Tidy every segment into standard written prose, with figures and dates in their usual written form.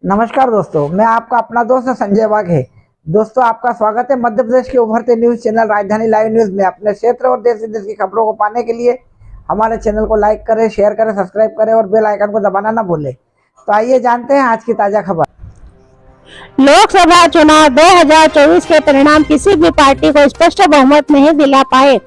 नमस्कार दोस्तों, मैं आपका अपना दोस्त संजय बाघे। दोस्तों, आपका स्वागत है मध्य प्रदेश के उभरते न्यूज चैनल राजधानी लाइव न्यूज में। अपने क्षेत्र और देश विदेश की खबरों को पाने के लिए हमारे चैनल को लाइक करें, शेयर करें, सब्सक्राइब करें और बेल आइकन को दबाना ना भूलें। तो आइए जानते हैं आज की ताजा खबर। लोकसभा चुनाव 2024 के परिणाम किसी भी पार्टी को स्पष्ट बहुमत नहीं दिला पाए।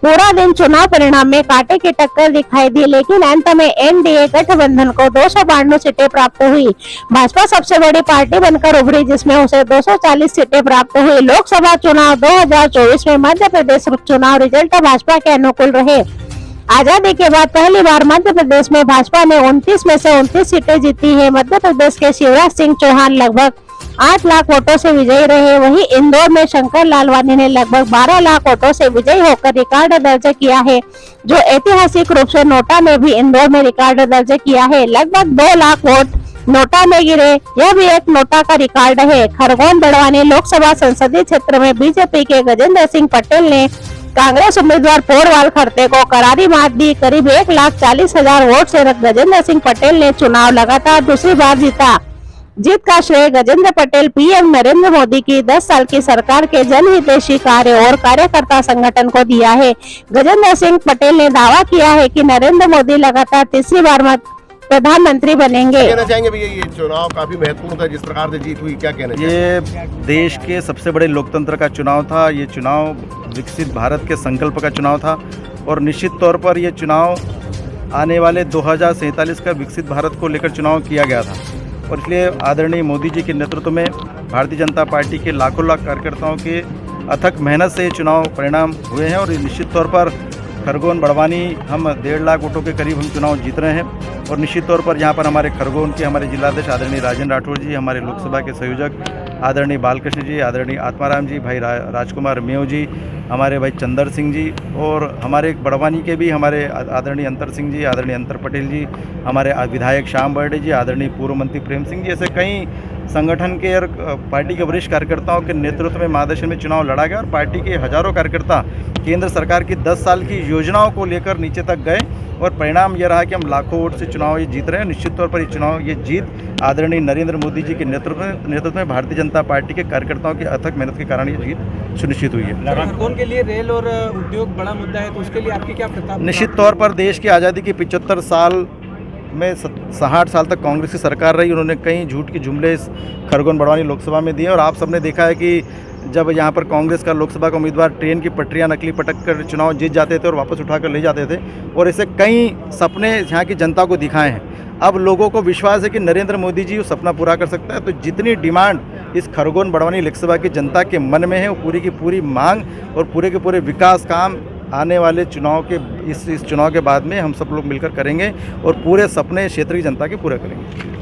पूरा दिन चुनाव परिणाम में कांटे की टक्कर दिखाई दी, लेकिन अंत में एनडीए गठबंधन को 292 सीटें प्राप्त हुई। भाजपा सबसे बड़ी पार्टी बनकर उभरी, जिसमें उसे 240 सीटें प्राप्त हुई। लोकसभा चुनाव 2024 में मध्य प्रदेश चुनाव रिजल्ट भाजपा के अनुकूल रहे। आजादी के बाद पहली बार मध्य प्रदेश में भाजपा ने 29 में से 29 सीटें जीती है। मध्य प्रदेश के शिवराज सिंह चौहान लगभग 8 लाख वोटों से विजयी रहे। वहीं इंदौर में शंकर लालवानी ने लगभग 12 लाख वोटों से विजयी होकर रिकॉर्ड दर्ज किया है, जो ऐतिहासिक रूप से नोटा ने भी इंदौर में रिकॉर्ड दर्ज किया है। लगभग 2 लाख वोट नोटा में गिरे, यह भी एक नोटा का रिकॉर्ड है। खरगोन बड़वानी लोकसभा संसदीय क्षेत्र में बीजेपी के गजेंद्र सिंह पटेल ने कांग्रेस उम्मीदवार पोरवाल खरते को करारी मात दी। करीब 1,40,000 वोट से गजेंद्र सिंह पटेल ने चुनाव लगातार दूसरी बार जीता। जीत का श्रेय गजेंद्र पटेल पीएम नरेंद्र मोदी की 10 साल की सरकार के जनहितैषी कार्य और कार्यकर्ता संगठन को दिया है। गजेंद्र सिंह पटेल ने दावा किया है कि नरेंद्र मोदी लगातार तीसरी बार प्रधानमंत्री बनेंगे। कहना चाहेंगे भैया, ये चुनाव काफी महत्वपूर्ण था, जिस प्रकार से जीत हुई, क्या कहना चाहिए? ये देश के सबसे बड़े लोकतंत्र का चुनाव था। ये चुनाव विकसित भारत के संकल्प का चुनाव था और निश्चित तौर पर ये चुनाव आने वाले 2047 का विकसित भारत को लेकर चुनाव किया गया था और इसलिए आदरणीय मोदी जी के नेतृत्व में भारतीय जनता पार्टी के लाखों लाख कार्यकर्ताओं के अथक मेहनत से ये चुनाव परिणाम हुए हैं और निश्चित तौर पर खरगोन बड़वानी हम 1.5 लाख वोटों के करीब हम चुनाव जीत रहे हैं। और निश्चित तौर पर यहाँ पर हमारे खरगोन के हमारे जिलाध्यक्ष आदरणीय राजेंद्र राठौड़ जी, हमारे लोकसभा के संयोजक आदरणीय बालकृष्ण जी, आदरणीय आत्माराम जी, भाई राजकुमार मेव जी, हमारे भाई चंदर सिंह जी और हमारे बड़वानी के भी हमारे आदरणीय अंतर सिंह जी, आदरणीय अंतर पटेल जी, हमारे विधायक श्याम बर्डे जी, आदरणीय पूर्व मंत्री प्रेम सिंह जी, ऐसे कई संगठन के और पार्टी के वरिष्ठ कार्यकर्ताओं के नेतृत्व में मार्गदर्शन में चुनाव लड़ा गया और पार्टी के हजारों कार्यकर्ता केंद्र सरकार की 10 साल की योजनाओं को लेकर नीचे तक गए और परिणाम ये रहा कि हम लाखों वोट से चुनाव ये जीत रहे हैं। निश्चित तौर पर ये जीत आदरणीय नरेंद्र मोदी जी के नेतृत्व में भारतीय जनता पार्टी के कार्यकर्ताओं की अथक मेहनत के कारण ये जीत सुनिश्चित हुई है। खरगोन के लिए रेल और उद्योग बड़ा मुद्दा है, तो उसके लिए आपकी क्या प्रतिक्रिया? निश्चित तौर पर देश की आज़ादी की 75 साल में 60 साल तक कांग्रेस की सरकार रही। उन्होंने कई झूठ के जुमले इस खरगोन बड़वानी लोकसभा में दिए और आप सबने देखा है कि जब यहाँ पर कांग्रेस का लोकसभा का उम्मीदवार ट्रेन की पटरियाँ नकली पटक कर चुनाव जीत जाते थे और वापस उठाकर ले जाते थे और ऐसे कई सपने यहाँ की जनता को दिखाए हैं। अब लोगों को विश्वास है कि नरेंद्र मोदी जी वो सपना पूरा कर सकता है। तो जितनी डिमांड इस खरगोन बड़वानी लोकसभा की जनता के मन में है, वो पूरी की पूरी मांग और पूरे के पूरे विकास काम आने वाले चुनाव के इस चुनाव के बाद में हम सब लोग मिलकर करेंगे और पूरे सपने क्षेत्र की जनता के पूरे करेंगे।